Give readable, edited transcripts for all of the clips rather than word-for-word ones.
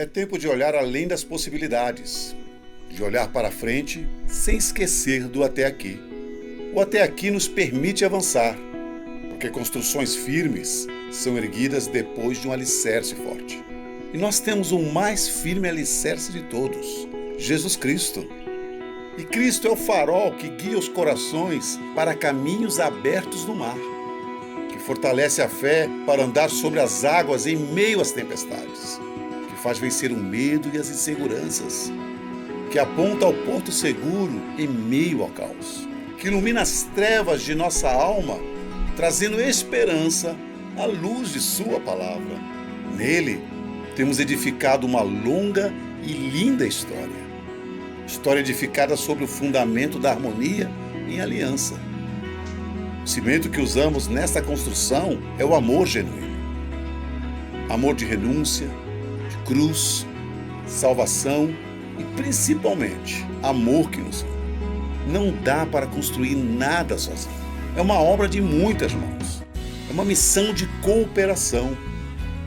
É tempo de olhar além das possibilidades, de olhar para frente sem esquecer do até aqui. O até aqui nos permite avançar, porque construções firmes são erguidas depois de um alicerce forte. E nós temos o mais firme alicerce de todos, Jesus Cristo. E Cristo é o farol que guia os corações para caminhos abertos no mar, que fortalece a fé para andar sobre as águas em meio às tempestades, que faz vencer o medo e as inseguranças, que aponta ao porto seguro em meio ao caos, que ilumina as trevas de nossa alma, trazendo esperança à luz de sua palavra. Nele, temos edificado uma longa e linda história. História edificada sobre o fundamento da harmonia em aliança. O cimento que usamos nesta construção é o amor genuíno. Amor de renúncia, de cruz, salvação e principalmente amor que nos une. Não dá para construir nada sozinho. É uma obra de muitas mãos. É uma missão de cooperação,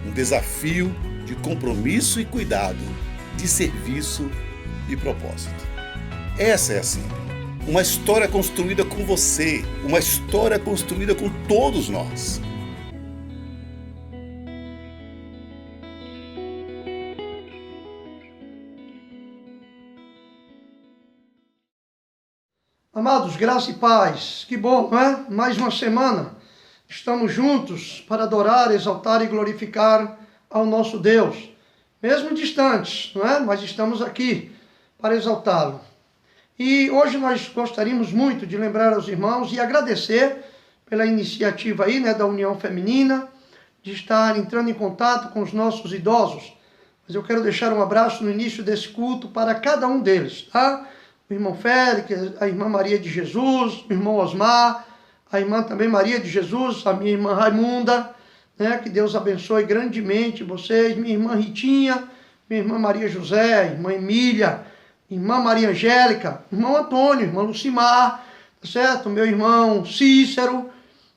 um desafio de compromisso e cuidado, de serviço e propósito. Essa é a Simple. Uma história construída com você, uma história construída com todos nós. Amados, graça e paz, que bom, não é? Mais uma semana, estamos juntos para adorar, exaltar e glorificar ao nosso Deus, mesmo distantes, não é? Mas estamos aqui para exaltá-lo. E hoje nós gostaríamos muito de lembrar aos irmãos e agradecer pela iniciativa aí, né, da União Feminina, de estar entrando em contato com os nossos idosos. Mas eu quero deixar um abraço no início desse culto para cada um deles, tá? O irmão Félix, a irmã Maria de Jesus, o irmão Osmar, a irmã também Maria de Jesus, a minha irmã Raimunda, né? Que Deus abençoe grandemente vocês, minha irmã Ritinha, minha irmã Maria José, irmã Emília, irmã Maria Angélica, irmão Antônio, irmã Lucimar, tá certo? Meu irmão Cícero.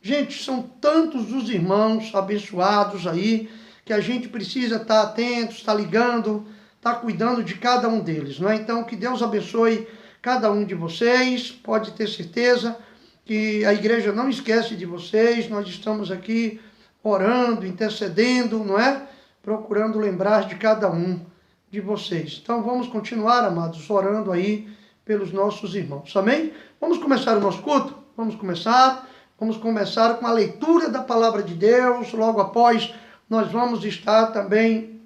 Gente, são tantos os irmãos abençoados aí, que a gente precisa estar atento, estar ligando, estar cuidando de cada um deles, não é? Então, que Deus abençoe cada um de vocês, pode ter certeza que a igreja não esquece de vocês, nós estamos aqui orando, intercedendo, não é? Procurando lembrar de cada um de vocês. Então vamos continuar, amados, orando aí pelos nossos irmãos, amém? Vamos começar o nosso culto? Vamos começar com a leitura da palavra de Deus, logo após nós vamos estar também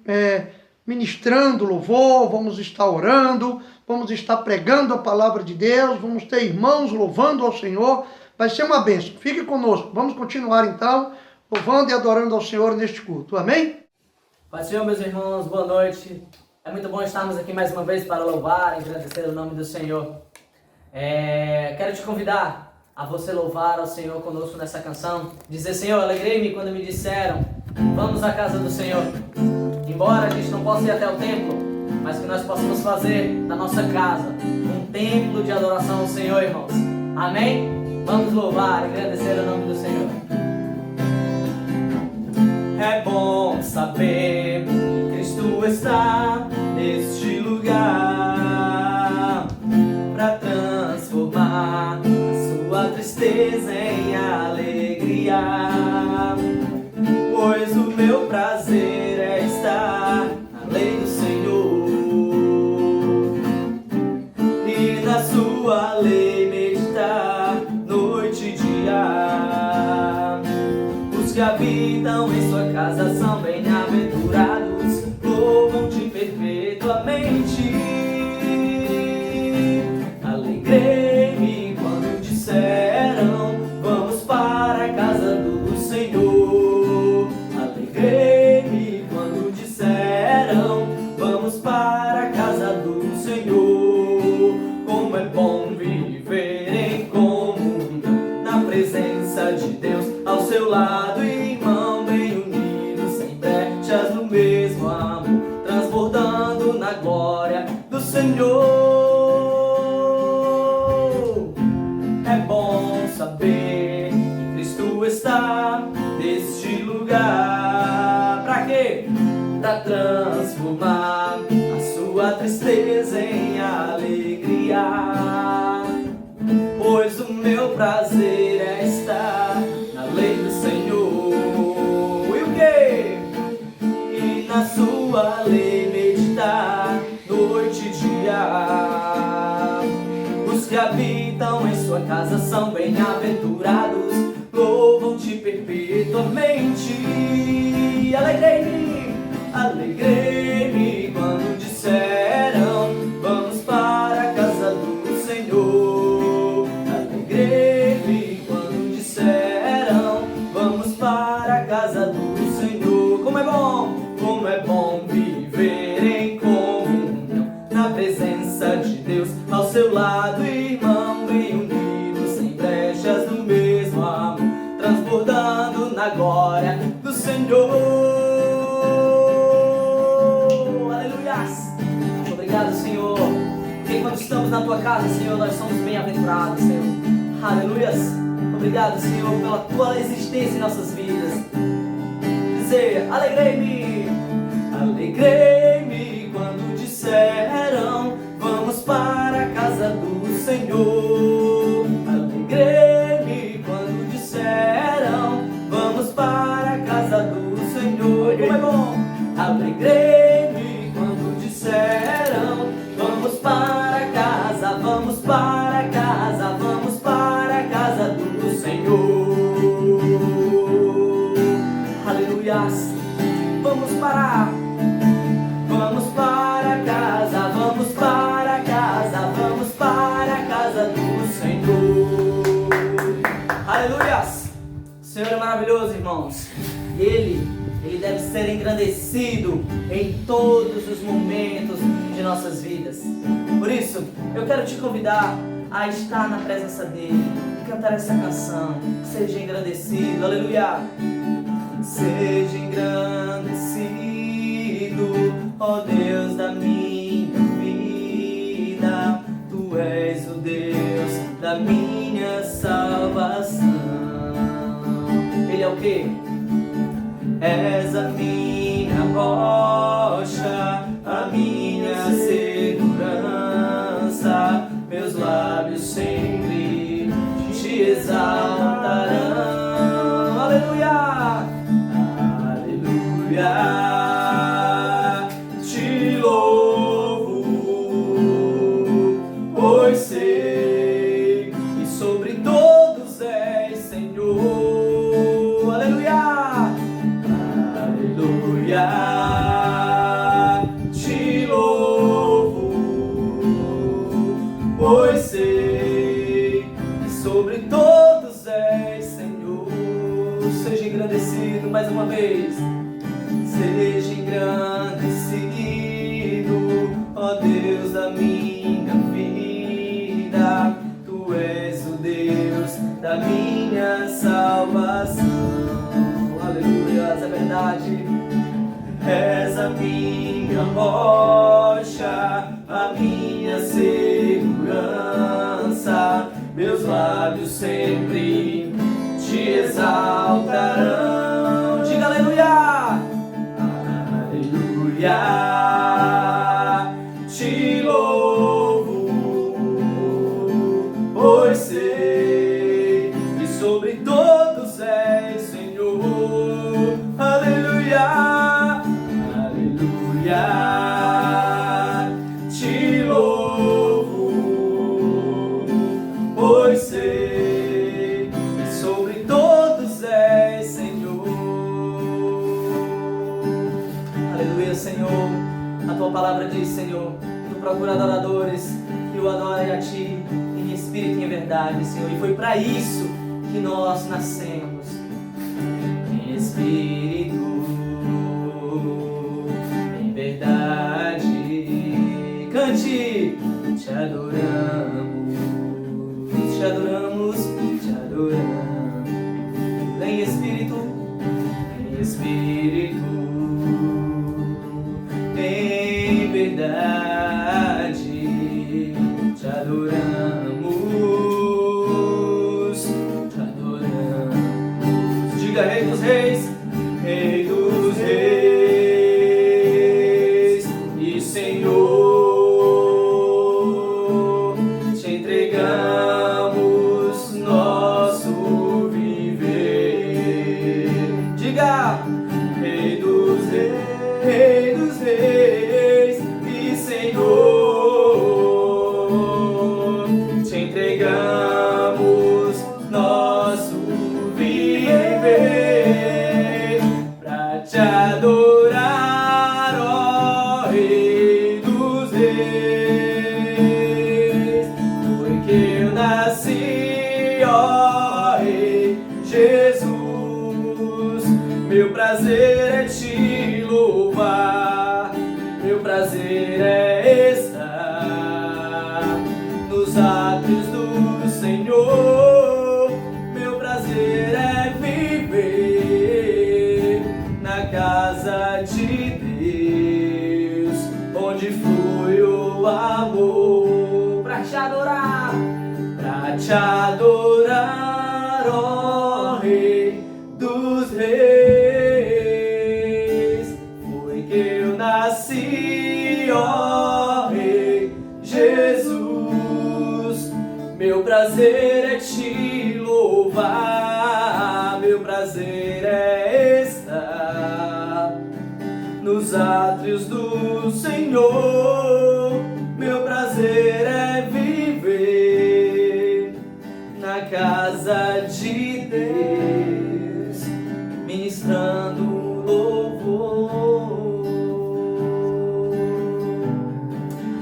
ministrando louvor, vamos estar orando, vamos estar pregando a palavra de Deus, vamos ter irmãos louvando ao Senhor, vai ser uma bênção. Fique conosco, vamos continuar então, louvando e adorando ao Senhor neste culto, amém? Pai Senhor, meus irmãos, boa noite. É muito bom estarmos aqui mais uma vez para louvar e agradecer o nome do Senhor. Quero te convidar a você louvar ao Senhor conosco nessa canção. Dizer, Senhor, alegrei-me quando me disseram, vamos à casa do Senhor. Embora a gente não possa ir até o templo, mas que nós possamos fazer da nossa casa um templo de adoração ao Senhor, irmãos. Amém? Vamos louvar e agradecer o nome do Senhor. É bom saber que Cristo está neste lugar para transformar a sua tristeza em alegria, pois o meu prazer é estar na lei do Senhor e na sua lei meditar noite e dia. Os que habitam em sua casa são bem-aventurados, louvam-te perpetuamente. Alegrei-me quando disseram, vamos para a casa do Senhor. Alegrei-me quando disseram, vamos para a casa do Senhor. Como é bom viver em comunhão, na presença de Deus ao seu lado, irmão, bem unidos, sem brechas no mesmo amor, transbordando na glória do Senhor. É bom saber que Cristo está neste lugar. Pra quê? Pra transformar transformar a sua tristeza em alegria. Pois o meu prazer é estar na lei do Senhor. E o quê? E na sua lei meditar noite e dia. Os que habitam em sua casa são bem-aventurados, louvam-te perpetuamente. Alegrei-me, alegrei-me quando disseram: vamos para a casa do Senhor. Alegrei-me quando disseram: vamos para a casa do Senhor. Como é bom viver em comunhão, na presença de Deus ao seu lado, irmão, bem unidos, sem brechas, no mesmo amor, transbordando na glória do Senhor. Aleluias! Obrigado, Senhor, porque quando estamos na tua casa, Senhor, nós somos bem-aventurados, Senhor. Aleluias! Obrigado, Senhor, pela tua existência em nossas vidas. Dizer: alegrei-me, alegrei-me quando disseram: vamos para a casa do Senhor. Alegrei-me quando disseram: vamos para a casa do Senhor. Como é bom! Alegrei-me quando disseram: vamos para casa, vamos para casa, vamos para a casa do Senhor. Aleluias! Vamos para casa, vamos para casa, vamos para a casa do Senhor. Aleluias! O Senhor é maravilhoso, irmãos. Ele deve ser engrandecido em todos os momentos de nossas vidas. Por isso, eu quero te convidar a estar na presença dele e cantar essa canção. Seja engrandecido, aleluia! Seja engrandecido, ó Deus da minha vida. Tu és o Deus da minha salvação. Ele é o quê? És a minha rocha, a minha segurança. Meus lábios sempre te exaltarão. Aleluia! Aleluia! Te louvo, pois sei que sobre todos és Senhor. Aleluia! Aleluia! Te louvo, pois sei que sobre todos és Senhor. Seja engrandecido mais uma vez. Seja engrandecido, ó Deus da minha vida. Tu és o Deus da minha salvação. Aleluia, é verdade. És a minha rocha, a minha segurança. Meus lábios sempre te exaltarão. Diga aleluia! Aleluia! Te louvo, pois sei que sobre todos és Senhor. Aleluia! Aleluia! Te louvo, pois sei que sobre todos és Senhor. Aleluia, Senhor. A tua palavra diz, Senhor, tu procura adoradores que o adorem a ti em espírito e em verdade, Senhor. E foi para isso que nós nascemos, em espírito, em verdade. Cante, te adoramos, te adoramos, te adoramos. Em espírito, em verdade, te adoramos, te adoramos. Diga Rei dos Reis, Rei dos Reis. meu prazer é estar nos átrios do Senhor. Meu prazer é viver na casa de Deus, onde flui o amor, pra te adorar, ó Rei dos Reis. Foi que eu nasci, ó Rei Jesus. Meu prazer é te louvar, meu prazer é estar nos átrios do Senhor. Meu prazer é viver na casa de Deus, ministrando louvor.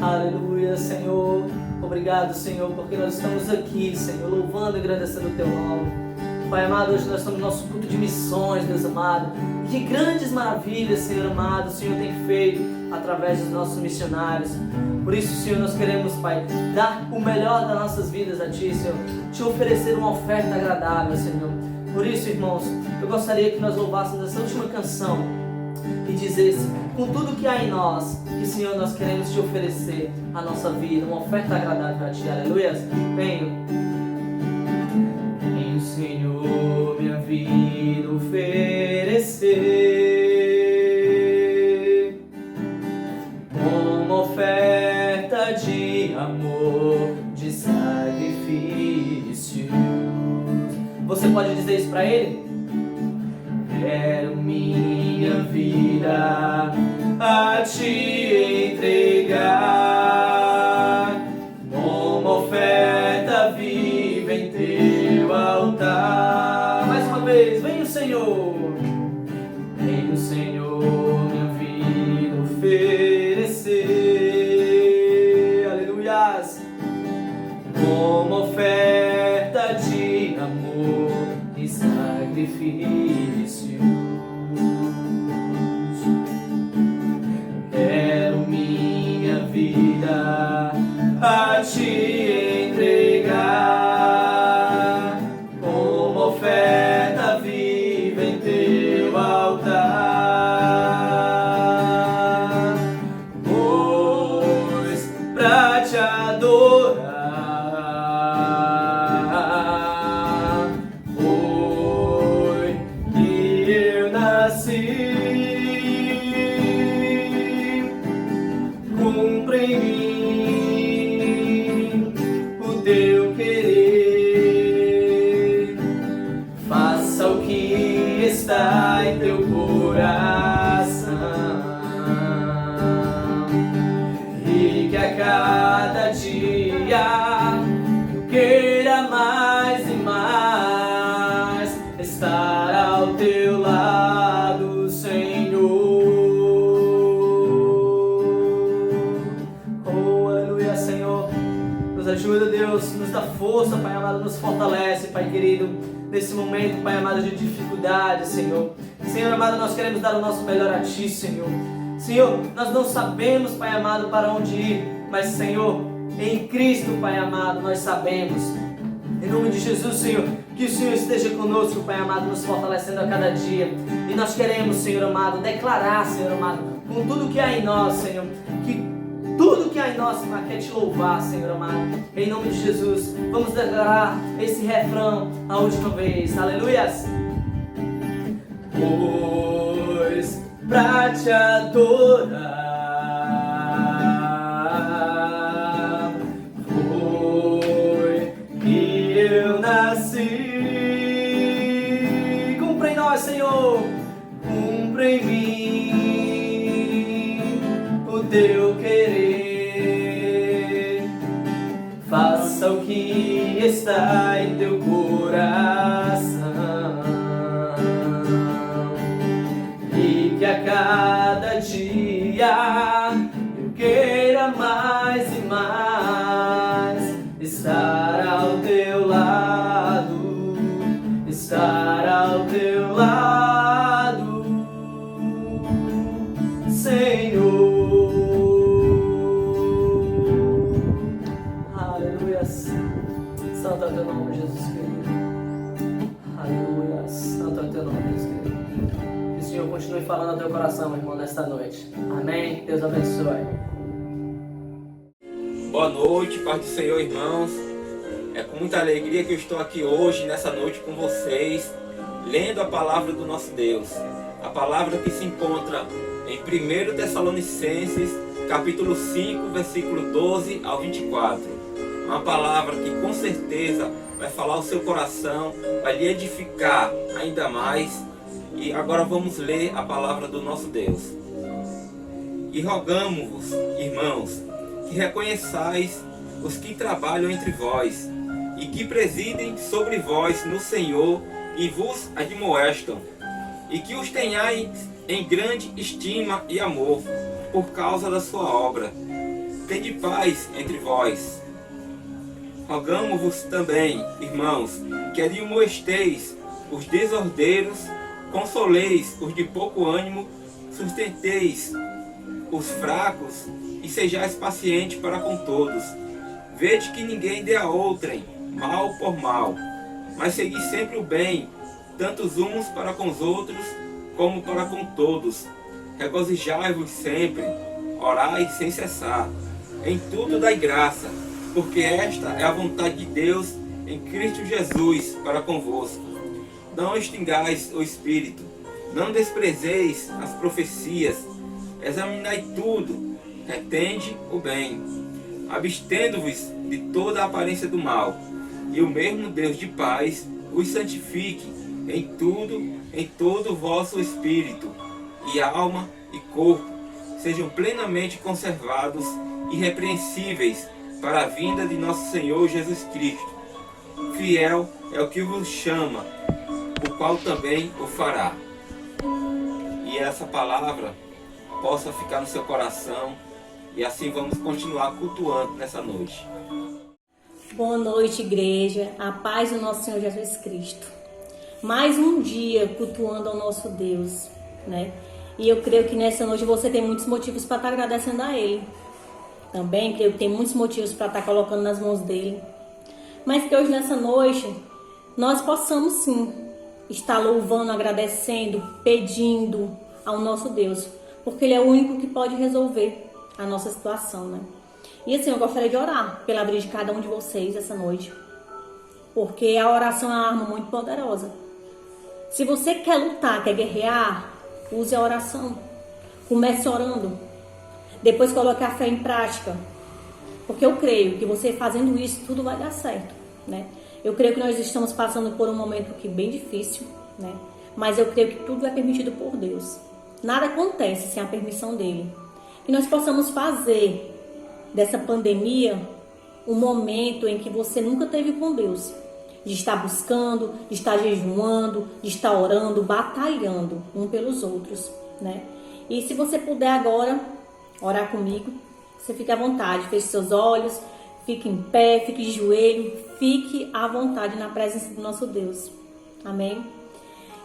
Aleluia, Senhor. Obrigado, Senhor, porque nós estamos aqui, Senhor, louvando e agradecendo o Teu nome. Pai amado, hoje nós estamos no nosso culto de missões, Deus amado. E que grandes maravilhas, Senhor amado, o Senhor tem feito através dos nossos missionários. Por isso, Senhor, nós queremos, Pai, dar o melhor das nossas vidas a Ti, Senhor. Te oferecer uma oferta agradável, Senhor. Por isso, irmãos, eu gostaria que nós louvássemos essa última canção e dizesse, com tudo que há em nós, que, Senhor, nós queremos Te oferecer a nossa vida, uma oferta agradável a Ti. Aleluia. Venho, Senhor, minha vida oferecer como oferta de amor, de sacrifício. Você pode dizer isso para Ele? Quero minha vida a Te entregar como oferta viva em Teu altar. Mais uma vez, vem o Senhor, minha vida oferecer, aleluias, como oferta de amor e sacrifício. Quero minha vida a Te entregar como oferta viva em Teu altar, pois pra Te adorar foi que eu nasci. Cumpre em mim o Teu querer, faça o que está em Teu coração, e que a cada dia eu queira mais e mais estar ao Teu lado, Senhor. Ajuda, Deus, nos dá força, Pai amado, nos fortalece, Pai querido, nesse momento, Pai amado, de dificuldade, Senhor. Senhor amado, nós queremos dar o nosso melhor a Ti, Senhor. Senhor, nós não sabemos, Pai amado, para onde ir, mas, Senhor, em Cristo, Pai amado, nós sabemos. Em nome de Jesus, Senhor, que o Senhor esteja conosco, Pai amado, nos fortalecendo a cada dia. E nós queremos, Senhor amado, declarar, Senhor amado, com tudo que há em nós, Senhor, que tudo que há em nós quer Te louvar, Senhor amado. Em nome de Jesus, vamos declarar esse refrão a última vez. Aleluias! Pois pra Te adorar foi que eu nasci. Cumpre em nós, Senhor, cumpre em mim o Teu querer, faça o que está em Teu coração, e que a cada dia eu queira mais e mais estar ao Teu lado, estar ao Teu lado, Senhor. abençoe. Boa noite, paz do Senhor, irmãos. É com muita alegria que eu estou aqui hoje, nessa noite com vocês, lendo a palavra do nosso Deus. A palavra que se encontra em 1 Tessalonicenses, capítulo 5, versículo 12 ao 24. Uma palavra que com certeza vai falar ao seu coração, vai lhe edificar ainda mais. E agora vamos ler a palavra do nosso Deus. E rogamo-vos, irmãos, que reconheçais os que trabalham entre vós, e que presidem sobre vós no Senhor e vos admoestam, e que os tenhais em grande estima e amor, por causa da sua obra. Tende paz entre vós. Rogamo-vos também, irmãos, que admoesteis os desordeiros, consoleis os de pouco ânimo, sustenteis os fracos e sejais pacientes para com todos. Vede que ninguém dê a outrem mal por mal, mas segui sempre o bem, tanto os uns para com os outros, como para com todos. Regozijai-vos sempre, orai sem cessar. Em tudo dai graça, porque esta é a vontade de Deus em Cristo Jesus para convosco. Não extingais o Espírito, não desprezeis as profecias, examinai tudo, retende o bem, abstendo-vos de toda a aparência do mal, e o mesmo Deus de paz os santifique em tudo, em todo o vosso espírito, e alma e corpo, sejam plenamente conservados, irrepreensíveis, para a vinda de nosso Senhor Jesus Cristo. Fiel é o que vos chama, o qual também o fará. E essa palavra possa ficar no seu coração, e assim vamos continuar cultuando nessa noite. Boa noite, igreja. A paz do nosso Senhor Jesus Cristo. Mais um dia cultuando ao nosso Deus, né? E eu creio que nessa noite você tem muitos motivos para estar agradecendo a Ele. Também creio que tem muitos motivos para estar colocando nas mãos dEle. Mas que hoje, nessa noite, nós possamos sim estar louvando, agradecendo, pedindo ao nosso Deus. Porque Ele é o único que pode resolver a nossa situação, né? E assim, eu gostaria de orar pela vida de cada um de vocês essa noite. Porque a oração é uma arma muito poderosa. Se você quer lutar, quer guerrear, use a oração. Comece orando. Depois coloque a fé em prática. Porque eu creio que você fazendo isso, tudo vai dar certo, né? Eu creio que nós estamos passando por um momento aqui bem difícil, né? Mas eu creio que tudo é permitido por Deus. Nada acontece sem a permissão dEle. Que nós possamos fazer dessa pandemia um momento em que você nunca teve com Deus. De estar buscando, de estar jejuando, de estar orando, batalhando um pelos outros, né? E se você puder agora orar comigo, você fique à vontade, feche seus olhos, fique em pé, fique de joelho, fique à vontade na presença do nosso Deus. Amém?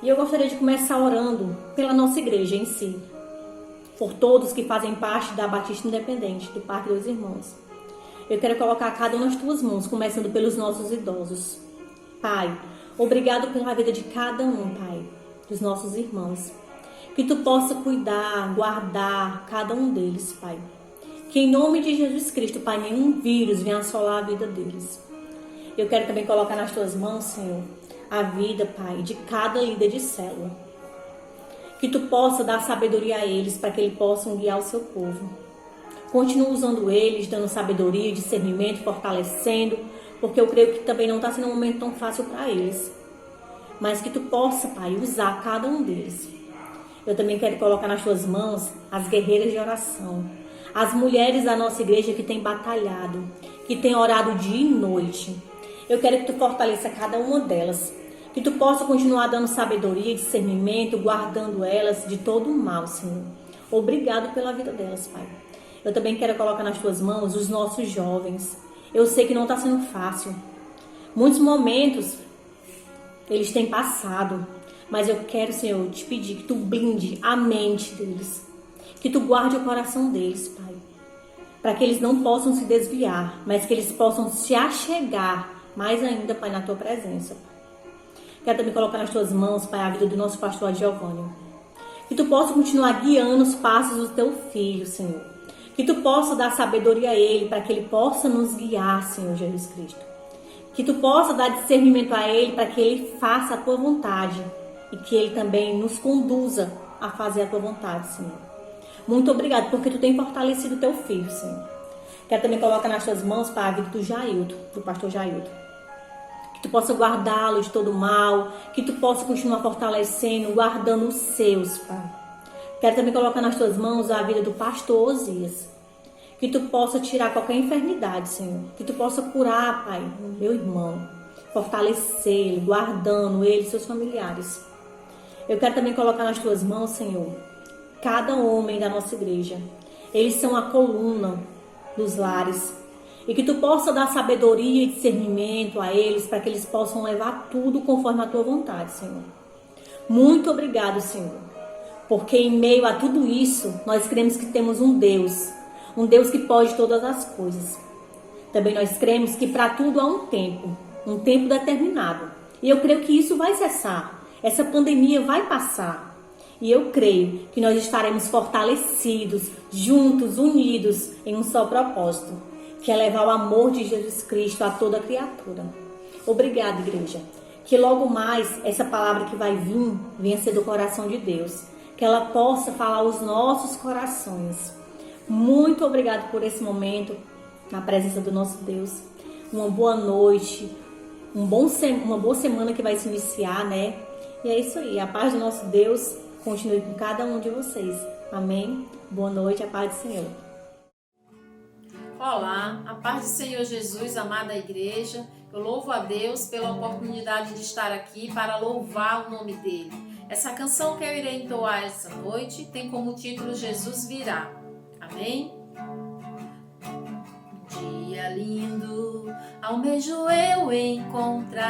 E eu gostaria de começar orando pela nossa igreja em si, por todos que fazem parte da Batista Independente, do Parque dos Irmãos. Eu quero colocar cada um nas tuas mãos, começando pelos nossos idosos. Pai, obrigado pela vida de cada um, Pai, dos nossos irmãos. Que tu possa cuidar, guardar cada um deles, Pai. Que em nome de Jesus Cristo, Pai, nenhum vírus venha assolar a vida deles. Eu quero também colocar nas tuas mãos, Senhor, a vida, Pai, de cada líder de célula. Que tu possa dar sabedoria a eles para que eles possam guiar o seu povo. Continua usando eles, dando sabedoria, discernimento, fortalecendo, porque eu creio que também não está sendo um momento tão fácil para eles. Mas que tu possa, Pai, usar cada um deles. Eu também quero colocar nas tuas mãos as guerreiras de oração. As mulheres da nossa igreja que têm batalhado, que têm orado dia e noite. Eu quero que tu fortaleça cada uma delas. Que tu possa continuar dando sabedoria, discernimento, guardando elas de todo o mal, Senhor. Obrigado pela vida delas, Pai. Eu também quero colocar nas tuas mãos os nossos jovens. Eu sei que não está sendo fácil. Muitos momentos eles têm passado. Mas eu quero, Senhor, te pedir que tu blinde a mente deles. Que tu guarde o coração deles, Pai. Para que eles não possam se desviar, mas que eles possam se achegar mais ainda, Pai, na tua presença. Quero também colocar nas tuas mãos, Pai, a vida do nosso pastor Giovanni. Que tu possa continuar guiando os passos do teu filho, Senhor. Que Tu possa dar sabedoria a Ele para que Ele possa nos guiar, Senhor Jesus Cristo. Que Tu possa dar discernimento a Ele para que Ele faça a Tua vontade e que Ele também nos conduza a fazer a Tua vontade, Senhor. Muito obrigado porque Tu tem fortalecido o Teu filho, Senhor. Quero também colocar nas Tuas mãos, Pai, a vida do Jailton, do pastor Jailton. Que Tu possa guardá-lo de todo mal, que Tu possa continuar fortalecendo, guardando os seus, Pai. Quero também colocar nas Tuas mãos a vida do pastor Osias. Que Tu possa tirar qualquer enfermidade, Senhor. Que Tu possa curar, Pai, meu irmão. Fortalecê-lo, guardando ele e seus familiares. Eu quero também colocar nas Tuas mãos, Senhor, cada homem da nossa igreja. Eles são a coluna dos lares. E que Tu possa dar sabedoria e discernimento a eles para que eles possam levar tudo conforme a Tua vontade, Senhor. Muito obrigado, Senhor. Porque em meio a tudo isso, nós cremos que temos um Deus que pode todas as coisas. Também nós cremos que para tudo há um tempo determinado. E eu creio que isso vai cessar. Essa pandemia vai passar. E eu creio que nós estaremos fortalecidos, juntos, unidos em um só propósito, que é levar o amor de Jesus Cristo a toda criatura. Obrigada, igreja. Que logo mais essa palavra que vai vir, venha ser do coração de Deus. Que ela possa falar aos nossos corações. Muito obrigado por esse momento, na presença do nosso Deus. Uma boa noite, uma boa semana que vai se iniciar, né? E é isso aí, a paz do nosso Deus continue com cada um de vocês. Amém? Boa noite, a paz do Senhor. Olá, a paz do Senhor Jesus, amada igreja. Eu louvo a Deus pela oportunidade de estar aqui para louvar o nome dele. Essa canção que eu irei entoar essa noite tem como título Jesus Virá. Amém? Dia lindo, almejo eu encontrar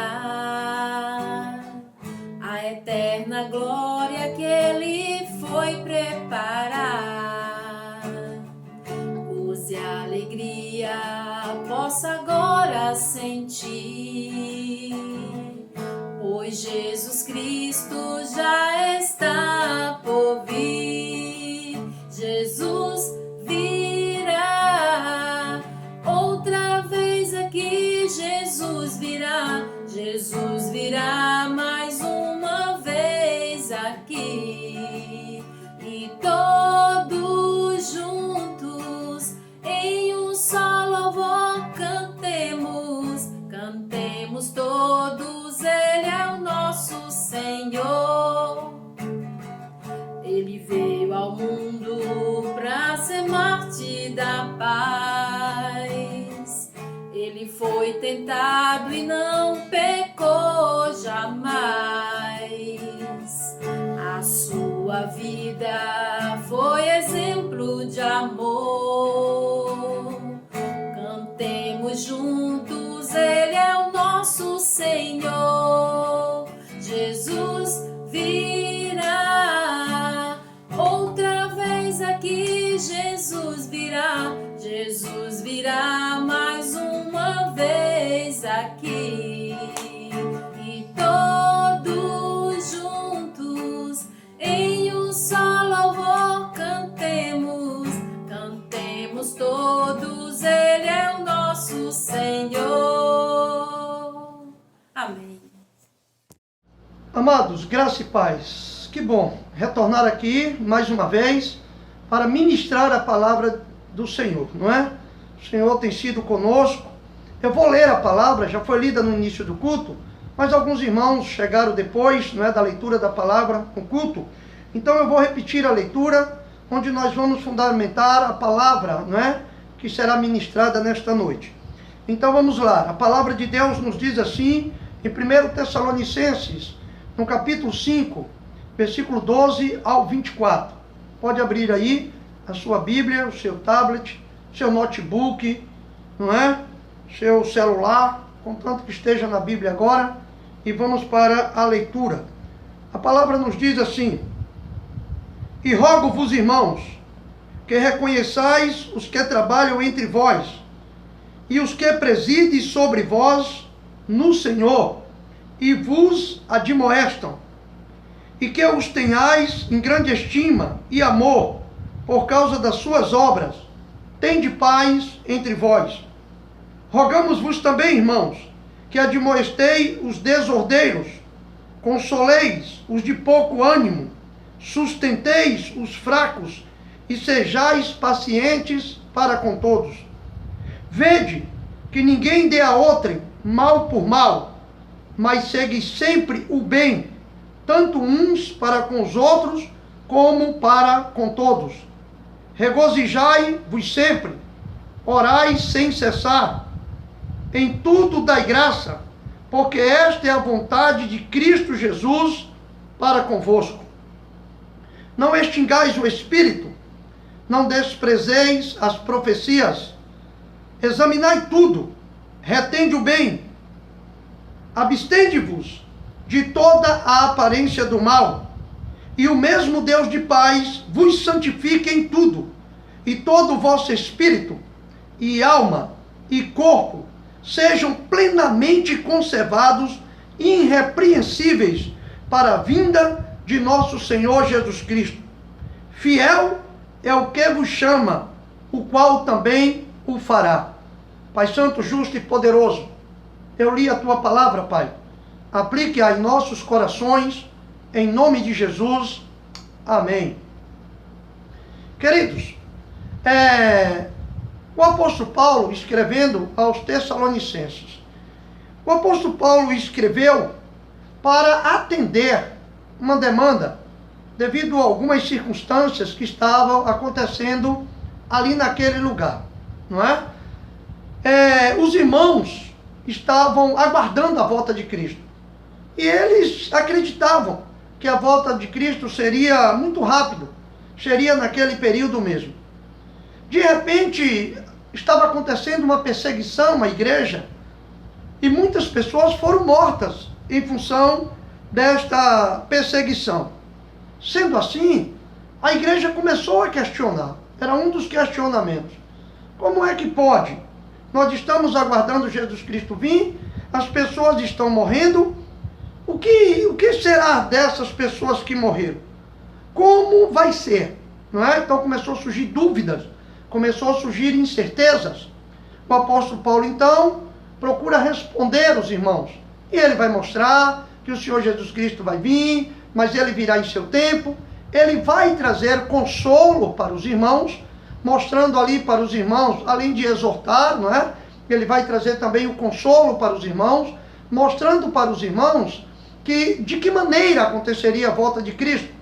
a eterna glória que Ele foi preparar. Gozo e alegria posso agora sentir, pois Jesus Cristo já está por vir. Jesus virá, outra vez aqui Jesus virá. Jesus virá mais uma vez aqui, e todos juntos em um só louvor cantemos, cantemos todos, Ele é o nosso Senhor. Ele veio ao mundo pra ser mártir da paz. Ele foi tentado e não pecou jamais. A sua vida foi exemplo de amor. Cantemos juntos, Ele é o nosso Senhor. Jesus virá, outra vez aqui Jesus virá. Jesus virá mais uma vez aqui, e todos juntos em um só louvor cantemos, cantemos todos, Ele é o nosso Senhor. Amém. Amados, graça e paz. Que bom retornar aqui mais uma vez para ministrar a palavra do Senhor, não é? O Senhor tem sido conosco. Eu vou ler a palavra, já foi lida no início do culto, mas alguns irmãos chegaram depois, não é, da leitura da palavra no culto. Então eu vou repetir a leitura, onde nós vamos fundamentar a palavra, não é, que será ministrada nesta noite. Então vamos lá. A palavra de Deus nos diz assim, em 1 Tessalonicenses, no capítulo 5, versículo 12 ao 24. Pode abrir aí a sua Bíblia, o seu tablet, seu notebook, não é? Seu celular, contanto que esteja na Bíblia agora, e vamos para a leitura. A palavra nos diz assim: e rogo-vos, irmãos, que reconheçais os que trabalham entre vós, e os que presidem sobre vós no Senhor, e vos admoestam, e que os tenhais em grande estima e amor, por causa das suas obras, tende paz entre vós. Rogamos-vos também, irmãos, que admoestei os desordeiros, consoleis os de pouco ânimo, sustenteis os fracos e sejais pacientes para com todos. Vede que ninguém dê a outrem mal por mal, mas segue sempre o bem, tanto uns para com os outros, como para com todos. Regozijai-vos sempre, orai sem cessar, em tudo dai graça, porque esta é a vontade de Cristo Jesus para convosco. Não extingais o Espírito, não desprezeis as profecias, examinai tudo, retende o bem, abstende-vos de toda a aparência do mal, e o mesmo Deus de paz vos santifique em tudo, e todo o vosso espírito, e alma, e corpo, sejam plenamente conservados, irrepreensíveis, para a vinda de nosso Senhor Jesus Cristo. Fiel é o que vos chama, o qual também o fará. Pai Santo, justo e poderoso, eu li a Tua palavra, Pai. Aplique-a em nossos corações, em nome de Jesus. Amém. Queridos, o apóstolo Paulo, escrevendo aos Tessalonicenses, o apóstolo Paulo escreveu para atender uma demanda, devido a algumas circunstâncias que estavam acontecendo ali naquele lugar, não é? Os irmãos estavam aguardando a volta de Cristo, e eles acreditavam que a volta de Cristo seria muito rápido, seria naquele período mesmo. De repente, estava acontecendo uma perseguição à igreja, e muitas pessoas foram mortas em função desta perseguição. Sendo assim, a igreja começou a questionar. Era um dos questionamentos. Como é que pode? Nós estamos aguardando Jesus Cristo vir, as pessoas estão morrendo. O que será dessas pessoas que morreram? Como vai ser? Não é? Então começou a surgir dúvidas, começou a surgir incertezas. O apóstolo Paulo, então, procura responder os irmãos. E ele vai mostrar que o Senhor Jesus Cristo vai vir, mas ele virá em seu tempo. Ele vai trazer consolo para os irmãos, mostrando ali para os irmãos, além de exortar, não é? Ele vai trazer também o consolo para os irmãos, mostrando para os irmãos de que maneira aconteceria a volta de Cristo.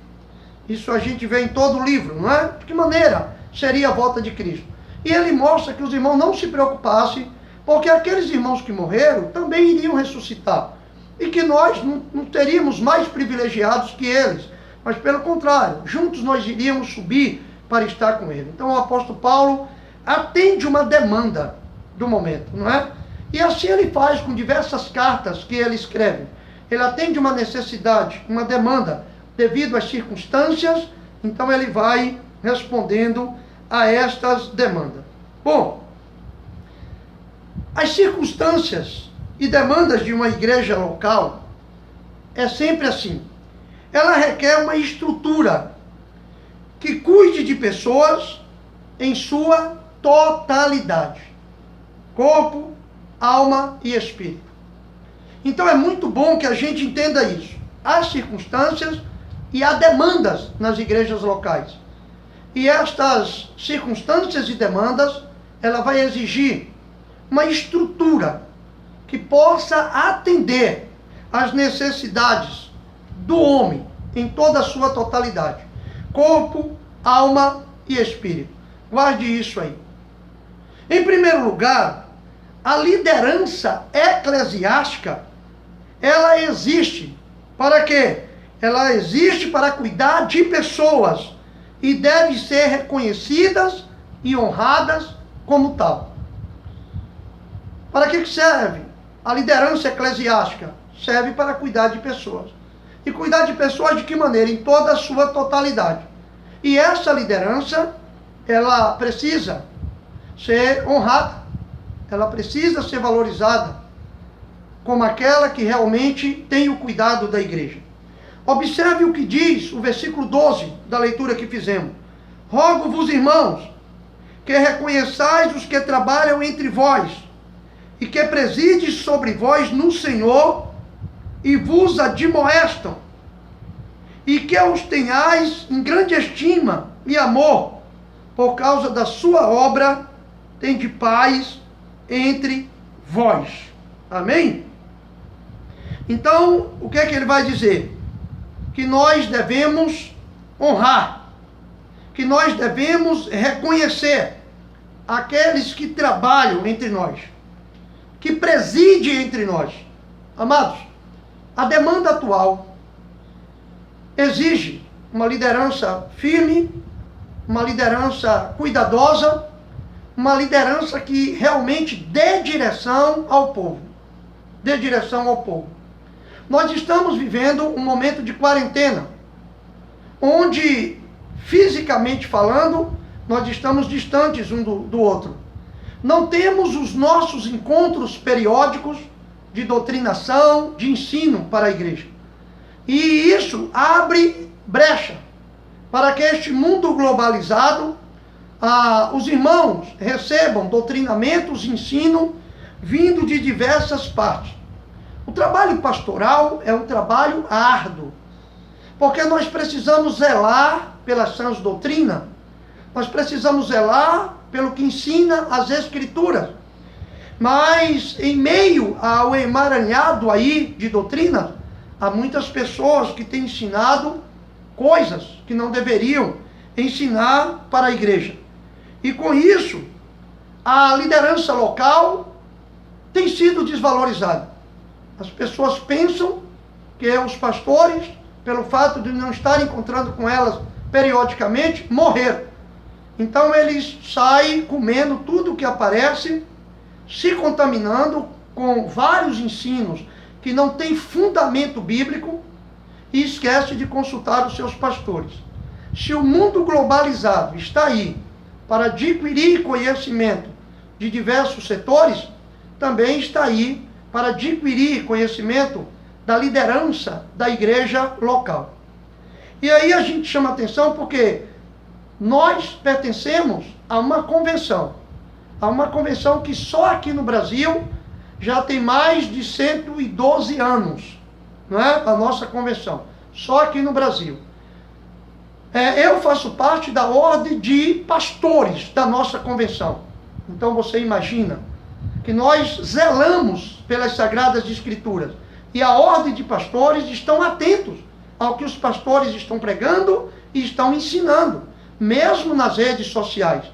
Isso a gente vê em todo o livro, não é? De que maneira seria a volta de Cristo. E ele mostra que os irmãos não se preocupassem, porque aqueles irmãos que morreram também iriam ressuscitar. E que nós não teríamos mais privilegiados que eles, mas pelo contrário, juntos nós iríamos subir para estar com ele. Então o apóstolo Paulo atende uma demanda do momento, não é? E assim ele faz com diversas cartas que ele escreve. Ele atende uma necessidade, uma demanda, devido às circunstâncias, então ele vai respondendo a estas demandas. Bom, as circunstâncias e demandas de uma igreja local é sempre assim. Ela requer uma estrutura que cuide de pessoas em sua totalidade. Corpo, alma e espírito. Então é muito bom que a gente entenda isso. Há circunstâncias e há demandas nas igrejas locais. E estas circunstâncias e demandas, ela vai exigir uma estrutura que possa atender às necessidades do homem em toda a sua totalidade. Corpo, alma e espírito. Guarde isso aí. Em primeiro lugar, a liderança eclesiástica, ela existe para quê? Ela existe para cuidar de pessoas e deve ser reconhecidas e honradas como tal. Para que serve a liderança eclesiástica? Serve para cuidar de pessoas. E cuidar de pessoas de que maneira? Em toda a sua totalidade. E essa liderança, ela precisa ser honrada. Ela precisa ser valorizada como aquela que realmente tem o cuidado da igreja. Observe o que diz o versículo 12 da leitura que fizemos. Rogo-vos, irmãos, que reconheçais os que trabalham entre vós, e que presides sobre vós no Senhor, e vos admoestam, e que os tenhais em grande estima e amor, por causa da sua obra, tende paz entre vós. Amém? Então, o que é que ele vai dizer? Que nós devemos honrar, que nós devemos reconhecer aqueles que trabalham entre nós, que presidem entre nós. Amados, a demanda atual exige uma liderança firme, uma liderança cuidadosa, uma liderança que realmente dê direção ao povo. Dê direção ao povo. Nós estamos vivendo um momento de quarentena, onde, fisicamente falando, nós estamos distantes um do outro. Não temos os nossos encontros periódicos de doutrinação, de ensino para a igreja. E isso abre brecha para que este mundo globalizado, os irmãos recebam doutrinamentos, ensino, vindo de diversas partes. O trabalho pastoral é um trabalho árduo, porque nós precisamos zelar pela sã doutrina, nós precisamos zelar pelo que ensina as Escrituras. Mas em meio ao emaranhado aí de doutrina, há muitas pessoas que têm ensinado coisas que não deveriam ensinar para a igreja. E com isso, a liderança local tem sido desvalorizada. As pessoas pensam que os pastores, pelo fato de não estar encontrando com elas periodicamente, morreram. Então eles saem comendo tudo que aparece, se contaminando com vários ensinos que não têm fundamento bíblico e esquece de consultar os seus pastores. Se o mundo globalizado está aí para adquirir conhecimento de diversos setores, também está aí para adquirir conhecimento da liderança da igreja local. E aí a gente chama atenção porque nós pertencemos a uma convenção que só aqui no Brasil já tem mais de 112 anos, não é? A nossa convenção, só aqui no Brasil. Eu faço parte da ordem de pastores da nossa convenção. Então você imagina que nós zelamos pelas Sagradas Escrituras. E a ordem de pastores estão atentos ao que os pastores estão pregando e estão ensinando, mesmo nas redes sociais,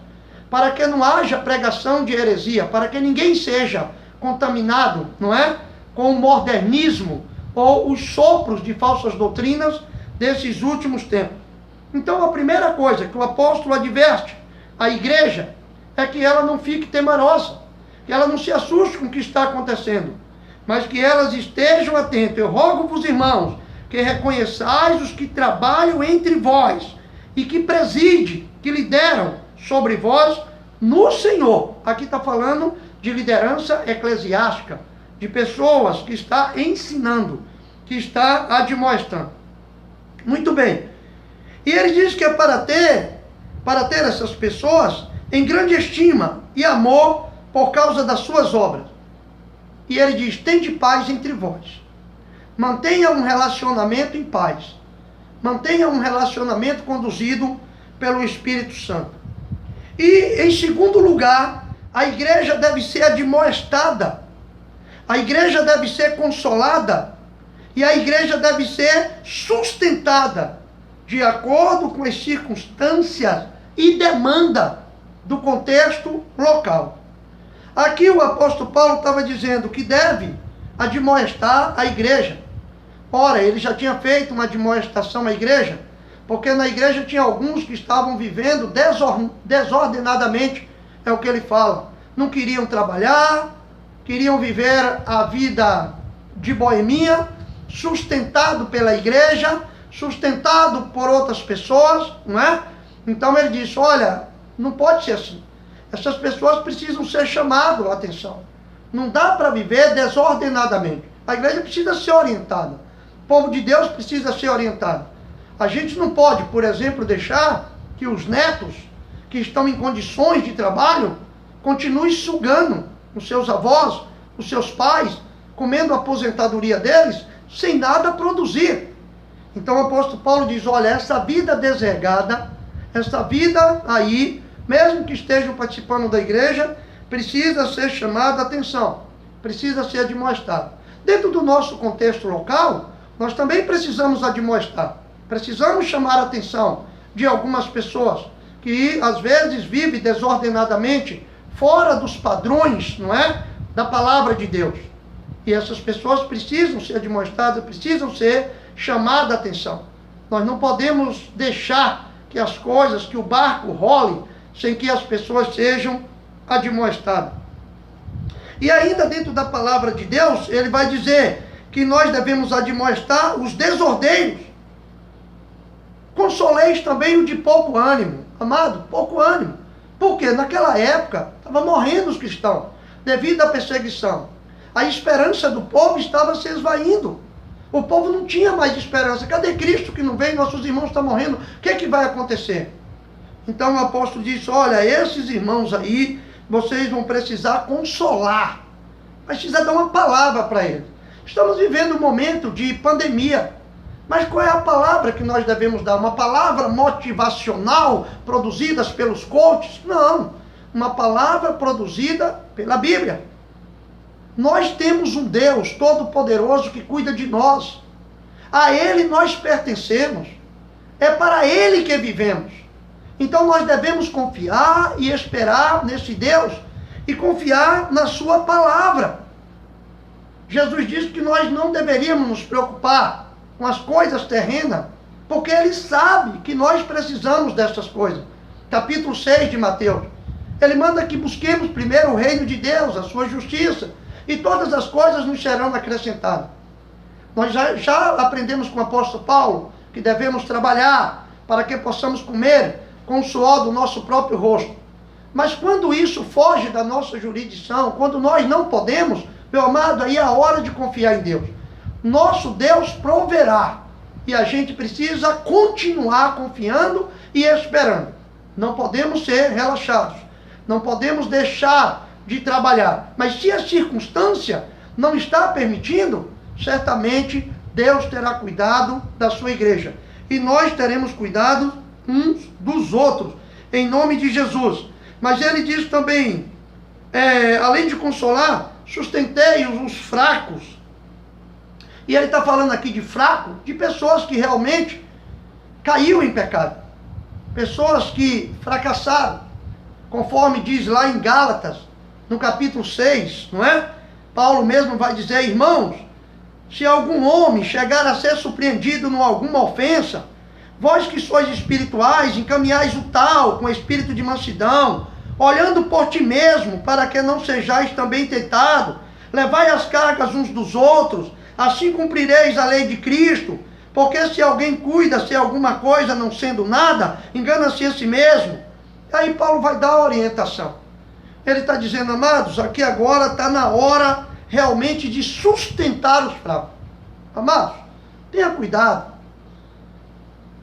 para que não haja pregação de heresia, para que ninguém seja contaminado, não é? Com o modernismo ou os sopros de falsas doutrinas desses últimos tempos. Então a primeira coisa que o apóstolo adverte à igreja é que ela não fique temerosa, que ela não se assuste com o que está acontecendo, mas que elas estejam atentas. Eu rogo-vos, irmãos, que reconheçais os que trabalham entre vós e que presidem, que lideram sobre vós no Senhor. Aqui está falando de liderança eclesiástica, de pessoas que está ensinando, que está admoestando. Muito bem. E ele diz que é para ter essas pessoas em grande estima e amor por causa das suas obras. E ele diz, tende paz entre vós. Mantenha um relacionamento em paz. Mantenha um relacionamento conduzido pelo Espírito Santo. E, em segundo lugar, a igreja deve ser admoestada. A igreja deve ser consolada. E a igreja deve ser sustentada de acordo com as circunstâncias e demanda do contexto local. Aqui o apóstolo Paulo estava dizendo que deve admoestar a igreja. Ora, ele já tinha feito uma admoestação à igreja, porque na igreja tinha alguns que estavam vivendo desordenadamente, é o que ele fala. Não queriam trabalhar, queriam viver a vida de boemia, sustentado pela igreja, sustentado por outras pessoas, não é? Então ele disse, olha, não pode ser assim. Essas pessoas precisam ser chamadas a atenção. Não dá para viver desordenadamente. A igreja precisa ser orientada. O povo de Deus precisa ser orientado. A gente não pode, por exemplo, deixar que os netos que estão em condições de trabalho, continue sugando os seus avós, os seus pais, comendo a aposentadoria deles, sem nada produzir. Então o apóstolo Paulo diz, olha, essa vida desregada, essa vida aí, mesmo que estejam participando da igreja, precisa ser chamada a atenção, precisa ser admoestado. Dentro do nosso contexto local, nós também precisamos admoestar, precisamos chamar a atenção de algumas pessoas que às vezes vivem desordenadamente, fora dos padrões, não é, da palavra de Deus. E essas pessoas precisam ser admoestadas, precisam ser chamadas a atenção. Nós não podemos deixar que as coisas, que o barco role, sem que as pessoas sejam admoestadas. E ainda dentro da palavra de Deus, ele vai dizer que nós devemos admoestar os desordeiros. Consoleis também o de pouco ânimo. Amado, pouco ânimo. Porque naquela época, estavam morrendo os cristãos, devido à perseguição. A esperança do povo estava se esvaindo. O povo não tinha mais esperança. Cadê Cristo que não vem? Nossos irmãos estão morrendo. O que é que vai acontecer? Então o apóstolo disse, olha, esses irmãos aí, vocês vão precisar consolar. Precisa dar uma palavra para eles. Estamos vivendo um momento de pandemia. Mas qual é a palavra que nós devemos dar? Uma palavra motivacional produzida pelos coaches? Não. Uma palavra produzida pela Bíblia. Nós temos um Deus todo-poderoso que cuida de nós. A Ele nós pertencemos. É para Ele que vivemos. Então nós devemos confiar e esperar nesse Deus e confiar na sua palavra. Jesus disse que nós não deveríamos nos preocupar com as coisas terrenas, porque Ele sabe que nós precisamos dessas coisas. Capítulo 6 de Mateus. Ele manda que busquemos primeiro o reino de Deus, a sua justiça, e todas as coisas nos serão acrescentadas. Nós já aprendemos com o apóstolo Paulo que devemos trabalhar para que possamos comer com o suor do nosso próprio rosto. Mas quando isso foge da nossa jurisdição, quando nós não podemos, meu amado, aí é a hora de confiar em Deus. Nosso Deus proverá. E a gente precisa continuar confiando e esperando. Não podemos ser relaxados. Não podemos deixar de trabalhar. Mas se a circunstância não está permitindo, certamente Deus terá cuidado da sua igreja. E nós teremos cuidado uns dos outros, em nome de Jesus. Mas ele diz também, além de consolar, sustentei os fracos. E ele está falando aqui de fraco, de pessoas que realmente caiu em pecado. Pessoas que fracassaram, conforme diz lá em Gálatas, no capítulo 6, não é? Paulo mesmo vai dizer, irmãos, se algum homem chegar a ser surpreendido em alguma ofensa, vós que sois espirituais, encaminhais o tal com espírito de mansidão, olhando por ti mesmo, para que não sejais também tentado, levai as cargas uns dos outros, assim cumprireis a lei de Cristo, porque se alguém cuida-se alguma coisa não sendo nada, engana-se a si mesmo. Aí Paulo vai dar a orientação. Ele está dizendo, amados, aqui agora está na hora realmente de sustentar os fracos. Amados, tenha cuidado.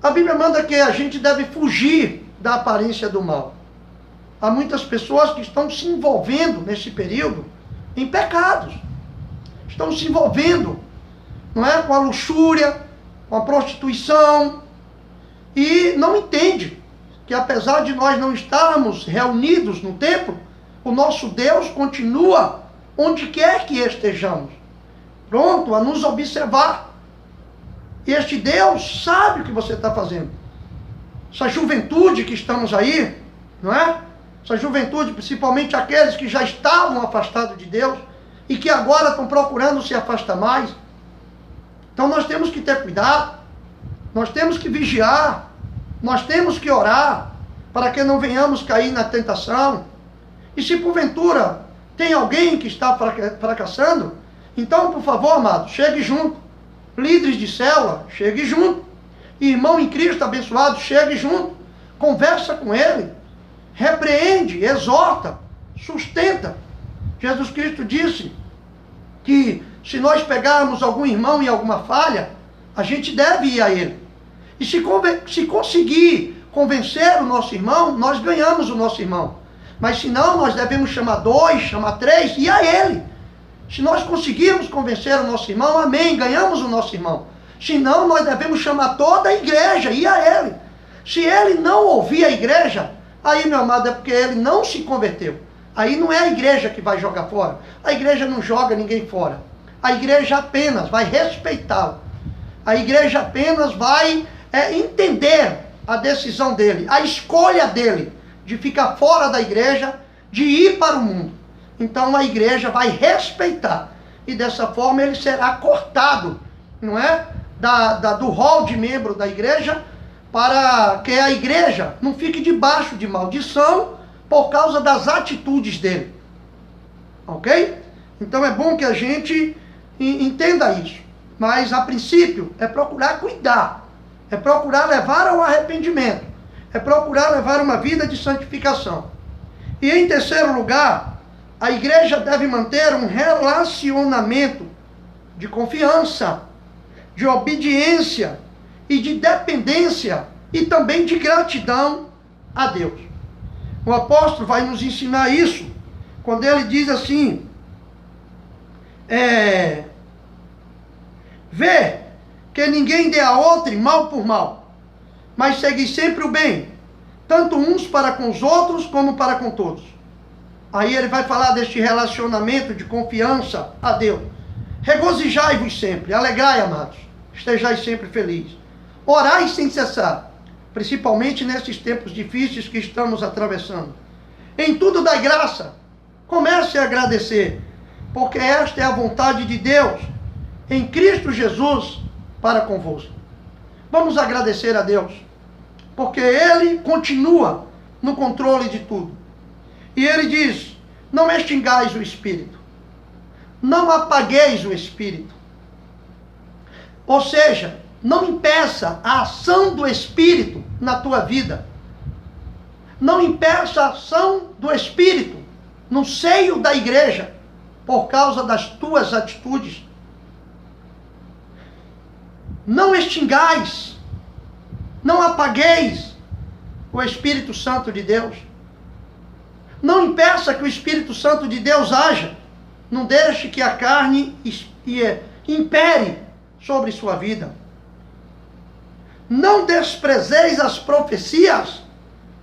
A Bíblia manda que a gente deve fugir da aparência do mal. Há muitas pessoas que estão se envolvendo nesse período em pecados. Estão se envolvendo, não é, com a luxúria, com a prostituição, e não entende que apesar de nós não estarmos reunidos no templo, o nosso Deus continua onde quer que estejamos, pronto a nos observar. E este Deus sabe o que você está fazendo. Essa juventude que estamos aí, não é? Essa juventude, principalmente aqueles que já estavam afastados de Deus e que agora estão procurando se afastar mais. Então nós temos que ter cuidado, nós temos que vigiar, nós temos que orar para que não venhamos cair na tentação. E se porventura tem alguém que está fracassando, então por favor, amado, chegue junto. Líderes de célula, chegue junto. Irmão em Cristo abençoado, chegue junto. Conversa com ele. Repreende, exorta, sustenta. Jesus Cristo disse que se nós pegarmos algum irmão em alguma falha, a gente deve ir a ele. E se conseguir convencer o nosso irmão, nós ganhamos o nosso irmão. Mas se não, nós devemos chamar 2, chamar 3 e a ele. Se nós conseguirmos convencer o nosso irmão, amém, ganhamos o nosso irmão. Se não, nós devemos chamar toda a igreja e a ele. Se ele não ouvir a igreja, aí, meu amado, é porque ele não se converteu. Aí não é a igreja que vai jogar fora. A igreja não joga ninguém fora. A igreja apenas vai respeitá-lo. A igreja apenas vai entender a decisão dele, a escolha dele de ficar fora da igreja, de ir para o mundo. Então a igreja vai respeitar. E dessa forma ele será cortado, não é? Do rol de membro da igreja, para que a igreja não fique debaixo de maldição por causa das atitudes dele. Ok? Então é bom que a gente entenda isso. Mas a princípio é procurar cuidar. É procurar levar ao arrependimento. É procurar levar uma vida de santificação. E em terceiro lugar, a igreja deve manter um relacionamento de confiança, de obediência e de dependência e também de gratidão a Deus. O apóstolo vai nos ensinar isso quando ele diz assim: vê que ninguém dê a outro mal por mal, mas segue sempre o bem, tanto uns para com os outros como para com todos. Aí ele vai falar deste relacionamento de confiança a Deus. Regozijai-vos sempre, alegrai, amados, estejais sempre felizes. Orai sem cessar, principalmente nesses tempos difíceis que estamos atravessando. Em tudo dai graça, comece a agradecer, porque esta é a vontade de Deus, em Cristo Jesus, para convosco. Vamos agradecer a Deus, porque Ele continua no controle de tudo. E Ele diz: não extingais o Espírito, não apagueis o Espírito. Ou seja, não impeça a ação do Espírito na tua vida. Não impeça a ação do Espírito no seio da igreja por causa das tuas atitudes. Não extingais, não apagueis o Espírito Santo de Deus. Não impeça que o Espírito Santo de Deus haja. Não deixe que a carne impere sobre sua vida. Não desprezeis as profecias.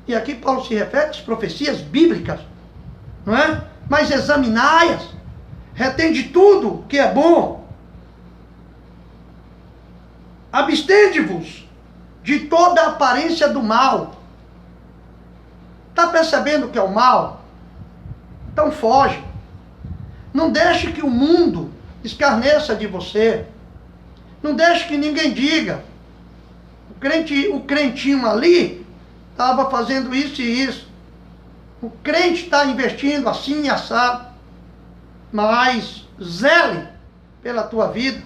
E aqui Paulo se refere às profecias bíblicas, não é? Mas examinai-as. Retende tudo que é bom. Abstende-vos de toda a aparência do mal. Está percebendo o que é o mal? Então foge. Não deixe que o mundo escarneça de você. Não deixe que ninguém diga: o crentinho ali estava fazendo isso e isso. O crente está investindo assim e assado. Mas zele pela tua vida.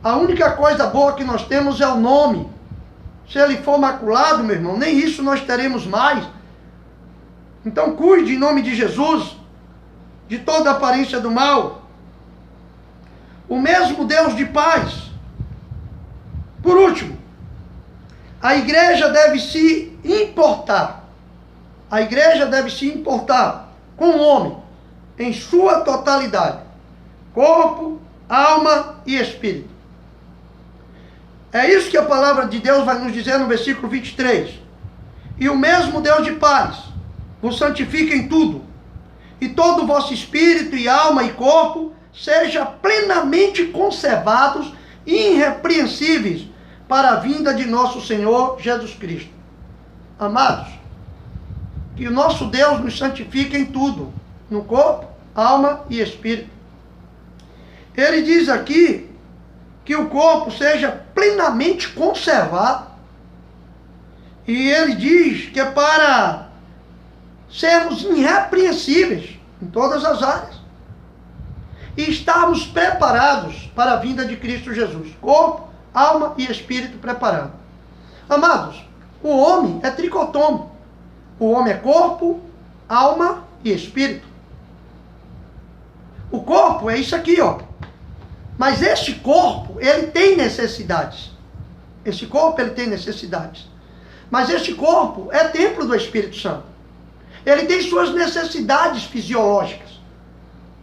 A única coisa boa que nós temos é o nome. Se ele for maculado, meu irmão, nem isso nós teremos mais. Então cuide em nome de Jesus de toda a aparência do mal. O mesmo Deus de paz. Por último, a igreja deve se importar. A igreja deve se importar com o homem em sua totalidade. Corpo, alma e espírito. É isso que a palavra de Deus vai nos dizer no versículo 23. E o mesmo Deus de paz vos santifica em tudo, e todo o vosso espírito e alma e corpo seja plenamente conservados e irrepreensíveis para a vinda de nosso Senhor Jesus Cristo. Amados, que o nosso Deus nos santifique em tudo, no corpo, alma e espírito. Ele diz aqui que o corpo seja plenamente conservado. E ele diz que é para sermos irrepreensíveis em todas as áreas. E estarmos preparados para a vinda de Cristo Jesus. Corpo, alma e espírito preparado. Amados, o homem é tricotomo. O homem é corpo, alma e espírito. O corpo é isso aqui, ó. Mas este corpo, ele tem necessidades. Esse corpo, ele tem necessidades. Mas este corpo é templo do Espírito Santo. Ele tem suas necessidades fisiológicas.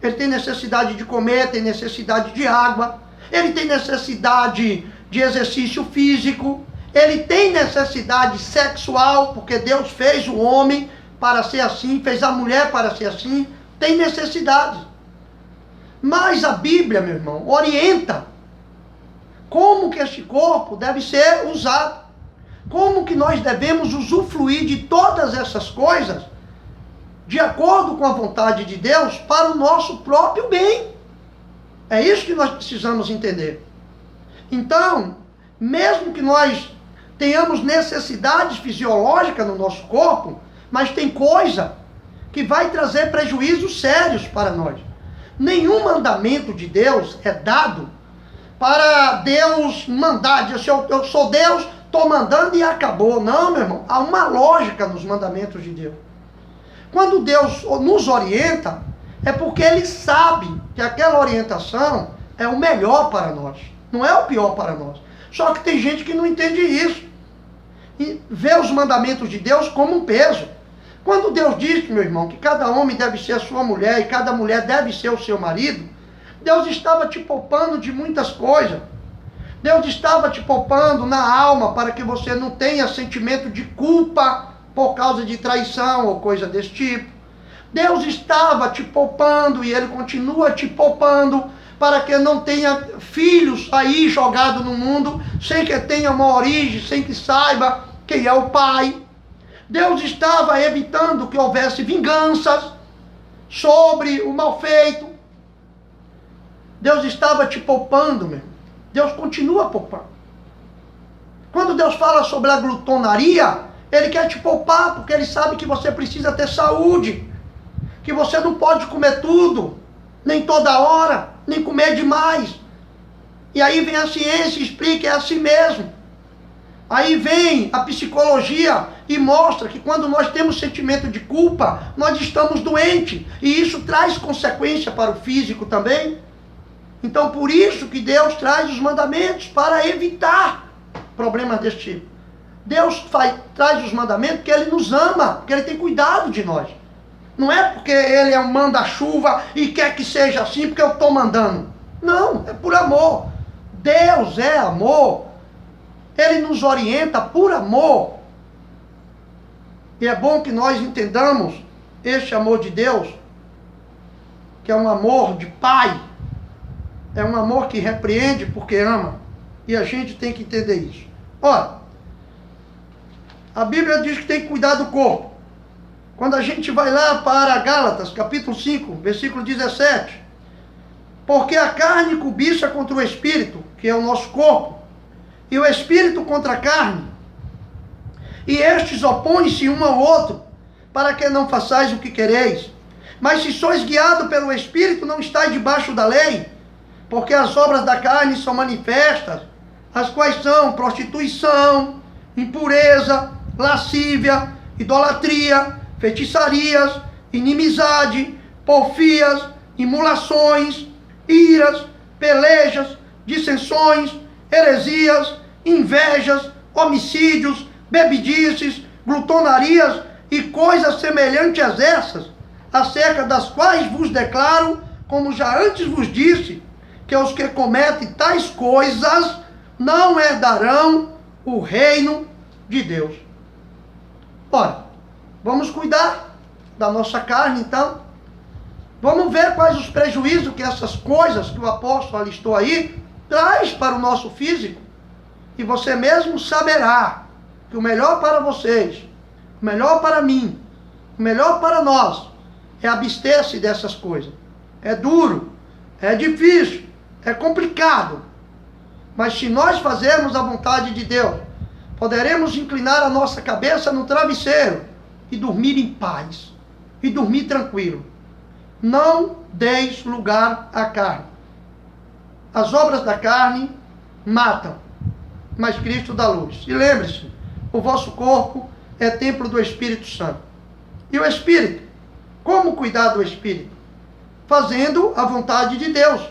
Ele tem necessidade de comer, tem necessidade de água, ele tem necessidade de exercício físico, ele tem necessidade sexual, porque Deus fez o homem para ser assim, fez a mulher para ser assim, tem necessidade. Mas a Bíblia, meu irmão, orienta como que este corpo deve ser usado, como que nós devemos usufruir de todas essas coisas de acordo com a vontade de Deus para o nosso próprio bem. É isso que nós precisamos entender. Então, mesmo que nós tenhamos necessidades fisiológicas no nosso corpo, mas tem coisa que vai trazer prejuízos sérios para nós. Nenhum mandamento de Deus é dado para Deus mandar, dizer assim, eu sou Deus, estou mandando e acabou. Não, meu irmão, há uma lógica nos mandamentos de Deus. Quando Deus nos orienta, é porque Ele sabe que aquela orientação é o melhor para nós, não é o pior para nós. Só que tem gente que não entende isso e vê os mandamentos de Deus como um peso. Quando Deus diz, meu irmão, que cada homem deve ser a sua mulher e cada mulher deve ser o seu marido, Deus estava te poupando de muitas coisas. Deus estava te poupando na alma para que você não tenha sentimento de culpa por causa de traição ou coisa desse tipo. Deus estava te poupando e Ele continua te poupando para que não tenha filhos aí jogados no mundo sem que tenha uma origem, sem que saiba quem é o pai. Deus estava evitando que houvesse vinganças sobre o mal feito. Deus estava te poupando, meu. Deus continua poupando. Quando Deus fala sobre a glutonaria, Ele quer te poupar, porque Ele sabe que você precisa ter saúde, que você não pode comer tudo, nem toda hora, nem comer demais. E aí vem a ciência e explica, é assim mesmo. Aí vem a psicologia e mostra que quando nós temos sentimento de culpa, nós estamos doentes. E isso traz consequência para o físico também. Então por isso que Deus traz os mandamentos, para evitar problemas desse tipo. Deus traz os mandamentos porque Ele nos ama, porque Ele tem cuidado de nós. Não é porque Ele é um manda-chuva e quer que seja assim porque eu estou mandando. Não, é por amor. Deus é amor. Ele nos orienta por amor. E é bom que nós entendamos este amor de Deus, que é um amor de pai. É um amor que repreende porque ama. E a gente tem que entender isso. Olha, a Bíblia diz que tem que cuidar do corpo. Quando a gente vai lá para Gálatas, capítulo 5, versículo 17. Porque a carne cobiça contra o espírito, que é o nosso corpo, e o espírito contra a carne. E estes opõem-se um ao outro, para que não façais o que quereis. Mas se sois guiados pelo espírito, não estáis debaixo da lei. Porque as obras da carne são manifestas, as quais são prostituição, impureza, lascívia, idolatria, feitiçarias, inimizade, porfias, imulações, iras, pelejas, dissensões, heresias, invejas, homicídios, bebidices, glutonarias e coisas semelhantes a essas, acerca das quais vos declaro, como já antes vos disse, que os que cometem tais coisas não herdarão o reino de Deus. Ora, vamos cuidar da nossa carne então. Vamos ver quais os prejuízos que essas coisas que o apóstolo alistou aí traz para o nosso físico. E você mesmo saberá que o melhor para vocês, o melhor para mim, o melhor para nós é abster-se dessas coisas. É duro, é difícil, é complicado. Mas se nós fazermos a vontade de Deus, poderemos inclinar a nossa cabeça no travesseiro e dormir em paz, e dormir tranquilo. Não deis lugar à carne. As obras da carne matam, mas Cristo dá luz. E lembre-se, o vosso corpo é templo do Espírito Santo. E o Espírito, como cuidar do Espírito? Fazendo a vontade de Deus.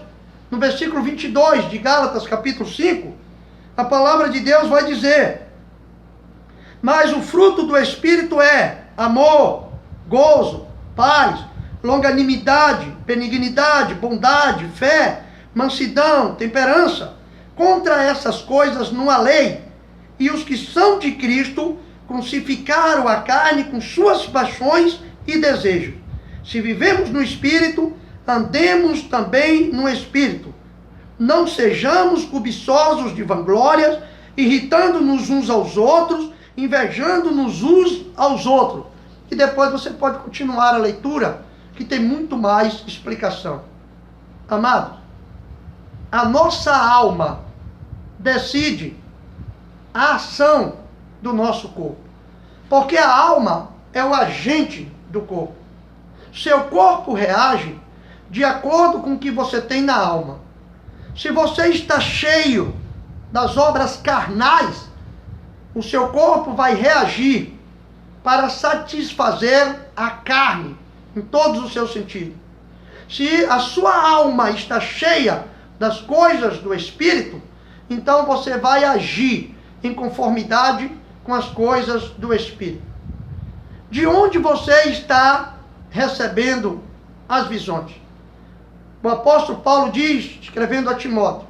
No versículo 22 de Gálatas, capítulo 5, a palavra de Deus vai dizer: Mas o fruto do Espírito é amor, gozo, paz, longanimidade, benignidade, bondade, fé, mansidão, temperança. Contra essas coisas não há lei. E os que são de Cristo crucificaram a carne com suas paixões e desejos. Se vivemos no Espírito, andemos também no Espírito. Não sejamos cobiçosos de vanglórias, irritando-nos uns aos outros, invejando-nos uns aos outros. E depois você pode continuar a leitura, que tem muito mais explicação. Amados, a nossa alma decide a ação do nosso corpo. Porque a alma é o agente do corpo. Seu corpo reage de acordo com o que você tem na alma. Se você está cheio das obras carnais, o seu corpo vai reagir para satisfazer a carne, em todos os seus sentidos. Se a sua alma está cheia das coisas do Espírito, então você vai agir em conformidade com as coisas do Espírito. De onde você está recebendo as visões? O apóstolo Paulo diz, escrevendo a Timóteo,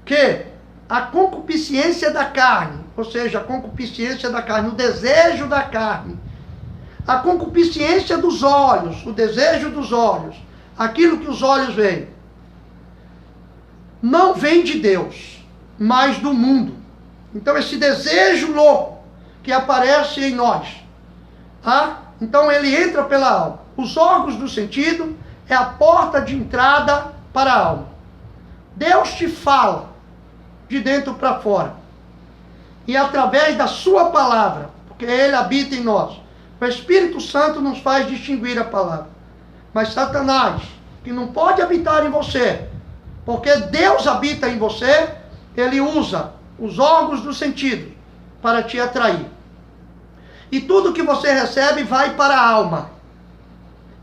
que a concupiscência da carne, ou seja, a concupiscência da carne, o desejo da carne, a concupiscência dos olhos, o desejo dos olhos, aquilo que os olhos veem, não vem de Deus, mas do mundo. Então esse desejo louco que aparece em nós, então ele entra pela alma. Os órgãos do sentido é a porta de entrada para a alma. Deus te fala de dentro para fora. E através da sua palavra, porque ele habita em nós, o Espírito Santo nos faz distinguir a palavra. Mas Satanás, que não pode habitar em você, porque Deus habita em você, ele usa os órgãos do sentido para te atrair. E tudo que você recebe vai para a alma.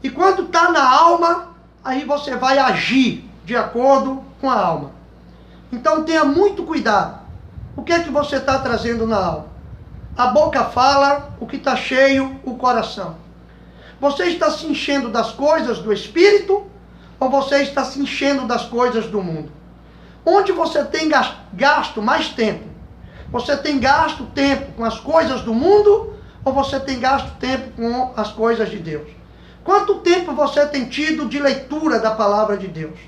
E quando está na alma, aí você vai agir de acordo com a alma. Então tenha muito cuidado. O que é que você está trazendo na alma? A boca fala, o que está cheio, o coração. Você está se enchendo das coisas do Espírito ou você está se enchendo das coisas do mundo? Onde você tem gasto mais tempo? Você tem gasto tempo com as coisas do mundo ou você tem gasto tempo com as coisas de Deus? Quanto tempo você tem tido de leitura da palavra de Deus?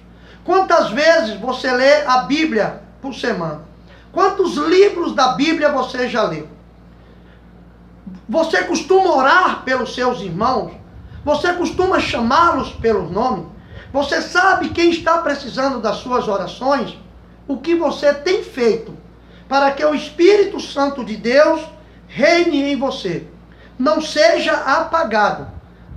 Quantas vezes você lê a Bíblia por semana? Quantos livros da Bíblia você já leu? Você costuma orar pelos seus irmãos? Você costuma chamá-los pelo nome? Você sabe quem está precisando das suas orações? O que você tem feito para que o Espírito Santo de Deus reine em você? Não seja apagado,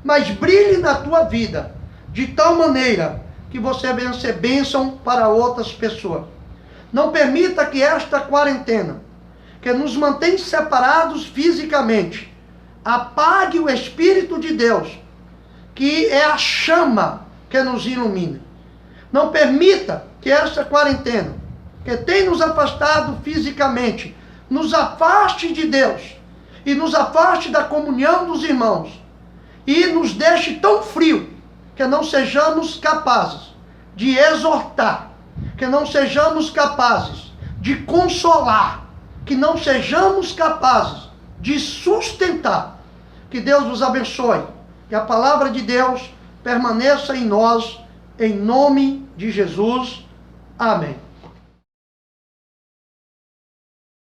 mas brilhe na tua vida de tal maneira que você venha ser bênção para outras pessoas. Não permita que esta quarentena, que nos mantém separados fisicamente, apague o Espírito de Deus, que é a chama que nos ilumina. Não permita que esta quarentena, que tem nos afastado fisicamente, nos afaste de Deus e nos afaste da comunhão dos irmãos e nos deixe tão frio que não sejamos capazes de exortar, que não sejamos capazes de consolar, que não sejamos capazes de sustentar. Que Deus nos abençoe, que a palavra de Deus permaneça em nós, em nome de Jesus. Amém.